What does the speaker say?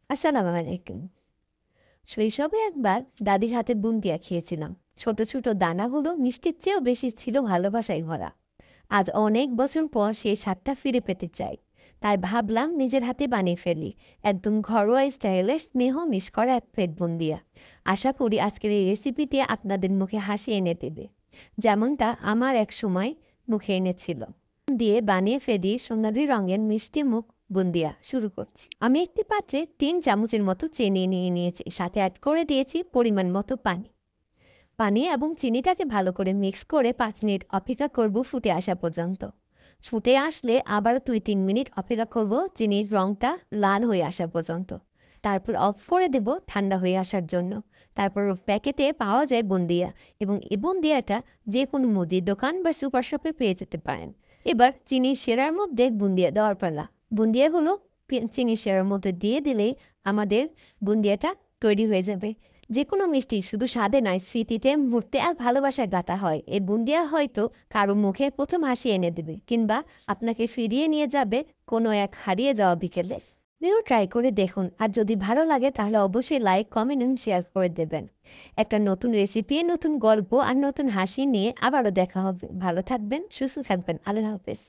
আসসালামু আলাইকুম। শৈশবে একবার দাদির হাতে বুন্দিয়া খেয়েছিলাম। ছোট ছোট দানাগুলো মিষ্টির চেয়েও বেশি ছিল ভালোবাসায় ভরা। আজ অনেক বছর পর সেই স্বাদটা ফিরে পেতে চাই। তাই ভাবলাম নিজের হাতে বানিয়ে ফেলি। একদম ঘরোয়া স্টাইলে স্নেহ মিশ করা এক প্লেট বুন্দিয়া। আশা করি আজকের এই রেসিপিটি আপনাদের মুখে হাসি এনে দেবে, যেমনটা আমার এক সময় মুখে এনেছিল। দিয়ে বানিয়ে ফেলি সোনালি রঙের মিষ্টি মুখ বুন্দিয়া শুরু করছি। আমি একটি পাত্রে 3 চামচের মতো চিনি নিয়ে নিয়েছি, সাথে অ্যাড করে দিয়েছি পরিমাণ মতো পানি। পানি এবং চিনিটাকে ভালো করে মিক্স করে 5 মিনিট অপেক্ষা করব ফুটে আসা পর্যন্ত। ফুটে আসলে আবার 2-3 মিনিট অপেক্ষা করব চিনির রঙটা লাল হয়ে আসা পর্যন্ত। তারপর অফ করে দেব ঠান্ডা হয়ে আসার জন্য। তারপর প্যাকেটে পাওয়া যায় বুন্দিয়া, এবং এই বুন্দিয়াটা যে কোনো মুদির দোকান বা সুপার শপে পেয়ে যেতে পারেন। এবার চিনির সেরার মধ্যে বুন্দিয়া দেওয়ার পালা। বুন্দিয়াগুলো চিনির সেরার মধ্যে দিয়ে দিলেই আমাদের বুন্দিয়াটা তৈরি হয়ে যাবে। যেকোনো মিষ্টি শুধু স্বাদে নয়, স্মৃতিতে, মুহূর্তে আর ভালোবাসায় গাঁথা হয়। এই বুন্দিয়া হয়তো কারো মুখে প্রথম হাসি এনে দেবে, কিংবা আপনাকে ফিরিয়ে নিয়ে যাবে কোনো এক হারিয়ে যাওয়া বিকেলে। আপনিও ট্রাই করে দেখুন, আর যদি ভালো লাগে তাহলে অবশ্যই লাইক, কমেন্ট এবং শেয়ার করে দেবেন। একটা নতুন রেসিপি, নতুন গল্প আর নতুন হাসি নিয়ে আবারও দেখা হবে। ভালো থাকবেন, সুস্থ থাকবেন। আল্লাহ হাফেজ।